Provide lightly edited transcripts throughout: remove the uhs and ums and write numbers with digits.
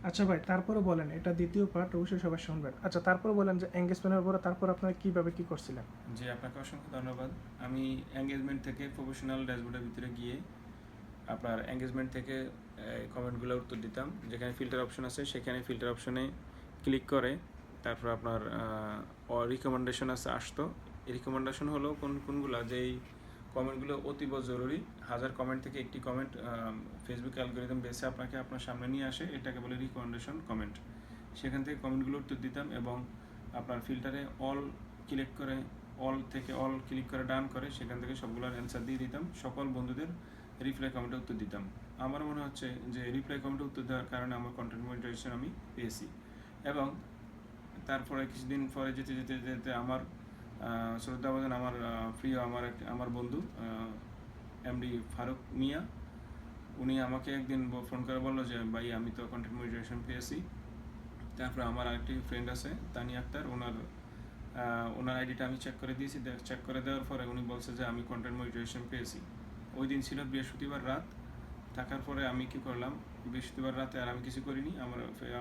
আচ্ছা ভাই, তারপরে বলেন, এটা দ্বিতীয় পার্ট, অবশ্যই সবাই শুনবেন। আচ্ছা, তারপরে বলেন যে এঙ্গেজমেন্টের পরে তারপর আপনারা কিভাবে কি করছিলেন? জি, আপনাকে অসংখ্য ধন্যবাদ। আমি এঙ্গেজমেন্ট থেকে প্রফেশনাল ড্যাশবোর্ডের ভিতরে গিয়ে আপনার এঙ্গেজমেন্ট থেকে কমেন্টগুলো উত্তর দিতাম। যেখানে ফিল্টার অপশন আছে সেখানে ফিল্টার অপশনে ক্লিক করে তারপর আপনার রিকমেন্ডেশন আসতো। এই রিকমেন্ডেশন হলো কোনগুলো, যেই কমেন্টগুলো অতীব জরুরি। 1000 কমেন্ট থেকে একটি কমেন্ট ফেসবুক অ্যালগোরিদম বেসে আপনাকে আপনার সামনে নিয়ে আসে, এটাকে বলে রিকমেন্ডেশন কমেন্ট। সেখান থেকে কমেন্টগুলো উত্তর দিতাম এবং আপনার ফিল্টারে অল ক্লিক করে অল ক্লিক করে ডান করে সেখান থেকে সবগুলোর অ্যান্সার দিয়ে দিতাম। সকল বন্ধুদের রিপ্লাই কমেন্টে উত্তর দিতাম। আমার মনে হচ্ছে যে রিপ্লাই কমেন্টে উত্তর দেওয়ার কারণে আমার কন্টেন্ট মনিটাইজেশন আমি পেয়েছি। এবং তারপরে কিছুদিন পরে যেতে যেতে যেতে আমার শ্রদ্ধাভাজন আমার প্রিয় আমার বন্ধু এমডি ফারুক মিয়া, উনি আমাকে একদিন ফোন করে বললো যে ভাই আমি তো কন্টেন্ট মনিটাইজেশন পেয়েছি। তারপরে আমার আরেকটি ফ্রেন্ড আছে তানিয়া আক্তার, ওনার আইডিটা আমি চেক করে দিয়েছি। চেক করে দেওয়ার পরে উনি বলছে যে আমি কন্টেন্ট মনিটাইজেশন পেয়েছি। ওই দিন ছিল বৃহস্পতিবার রাত। থাকার পরে আমি কি করলাম, বৃহস্পতিবার রাতে আর আমি কিছু করিনি।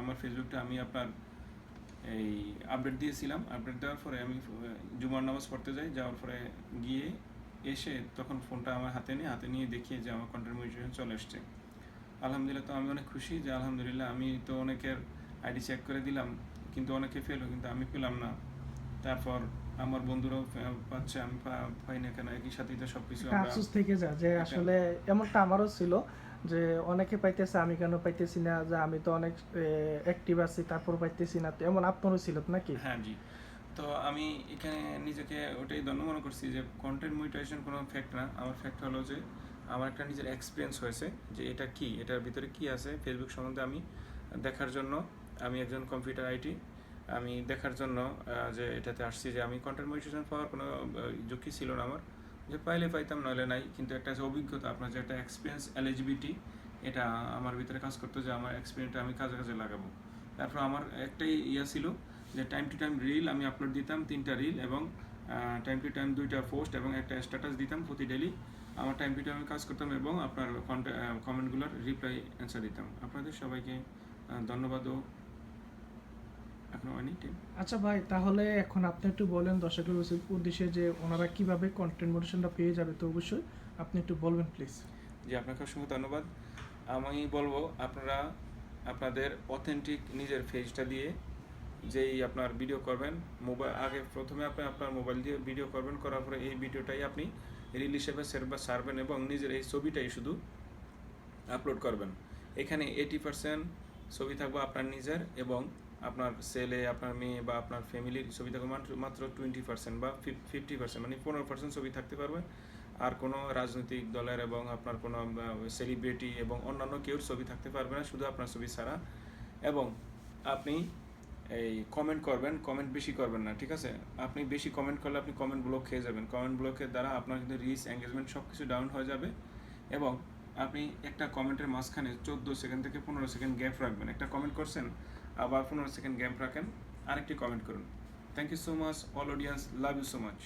আমার ফেসবুকটা আমি আপনার এই আপডেট দিয়েছিলাম। আপডেট দেওয়ার পরে আমি জুমার নামাজ পড়তে যাওয়ার পরে গিয়ে এসে তখন ফোনটা আমার হাতে নিয়ে দেখিয়ে যে আমার কন্টেন্ট মনিটাইজেশন চলে এসছে। আলহামদুলিল্লাহ, তো আমি অনেক খুশি যে আলহামদুলিল্লাহ আমি তো অনেকের আইডি চেক করে দিলাম, কিন্তু অনেকে ফেল, কিন্তু আমি পেলাম না। তারপর আমার বন্ধুরাও পাচ্ছে, আমি পাই না কেন? একই সাথেই তো সব কিছু একটা আমরা আফসোস থেকে যায় যে একটা আসলে এমনটা আমারও ছিল, যে অনেকে পাইতেছে আমি কেন পাইতেছি না, যে আমি তো অনেক অ্যাক্টিভ আছি তারপর পাইতেছি না, তো এমন আপনারও ছিল নাকি? হ্যাঁ জি। তো আমি এখানে নিজেকে ওটাই ধন্য মনে করছি যে কন্টেন্ট মনিটাইজেশন কোনো ফ্যাক্ট না। আমার ফ্যাক্ট হলো যে আমার একটা নিজের এক্সপিরিয়েন্স হয়েছে যে এটা কি, এটার ভিতরে কি আছে ফেসবুক সম্বন্ধে আমি দেখার জন্য, আমি একজন কম্পিউটার আইটি, আমি দেখার জন্য যে এটাতে আসছি যে আমি কন্টেন্ট মনিটাইজেশন পাওয়ার কোনো ঝুঁকি ছিল না আমার, যে পাইলে পাইতাম নইলে নাই। কিন্তু একটা যে অভিজ্ঞতা, আপনার যে একটা এক্সপিরিয়েন্স এলিজিবিলিটি, এটা আমার ভিতরে কাজ করতো যে আমার এক্সপিরিয়েন্সটা আমি কাজে কাজে লাগাবো। তারপর আমার একটাই ছিল যে টাইম টু টাইম রিল আমি আপলোড দিতাম, 3টা রিল, এবং টাইম টু টাইম 2টা পোস্ট এবং একটা স্ট্যাটাস দিতাম প্রতি ডেলি। আমার টাইম টু টাইম কাজ করতাম এবং আপনার কমেন্টগুলোর রিপ্লাই অ্যান্সার দিতাম। আপনাদের সবাইকে ধন্যবাদও এখনো হয়নি টিম। আচ্ছা ভাই, তাহলে এখন আপনি একটু বলেন দর্শকের উদ্দেশ্যে যে ওনারা কিভাবে কন্টেন্ট মোটিভেশনটা পেয়ে যাবে, তো অবশ্যই আপনি একটু বলবেন প্লিজ। জি, আপনাকে অসংখ্য ধন্যবাদ। আমি বলবো আপনারা আপনাদের অথেন্টিক নিজের ফেজটা দিয়ে যেই আপনার ভিডিও করবেন, আগে প্রথমে আপনি আপনার মোবাইল দিয়ে ভিডিও করবেন, করার পরে এই ভিডিওটাই আপনি রিল হিসেবে সারবেন এবং নিজের এই ছবিটাই শুধু আপলোড করবেন। এখানে 80% ছবি থাকবে আপনার নিজের, এবং আপনার ছেলে, আপনার মেয়ে বা আপনার ফ্যামিলির ছবি থাকবে মাত্র 20% বা 50%, মানে 15% ছবি থাকতে পারবে। আর কোনো রাজনৈতিক দলের এবং আপনার কোনো সেলিব্রিটি এবং অন্যান্য কেউর ছবি থাকতে পারবে না, শুধু আপনার ছবি ছাড়া। এবং আপনি এই কমেন্ট করবেন, কমেন্ট বেশি করবেন না, ঠিক আছে? আপনি বেশি কমেন্ট করলে আপনি কমেন্ট ব্লক খেয়ে যাবেন। কমেন্ট ব্লকের দ্বারা আপনার কিন্তু রিচ, এঙ্গেজমেন্ট সব কিছু ডাউন হয়ে যাবে। এবং আপনি একটা কমেন্টের মাঝখানে 14 সেকেন্ড থেকে 15 সেকেন্ড গ্যাপ রাখবেন। একটা কমেন্ট করছেন, আবার 15 সেকেন্ড গ্যাপ রাখেন, আরেকটি কমেন্ট করুন। Thank you so much all audience, love you so much.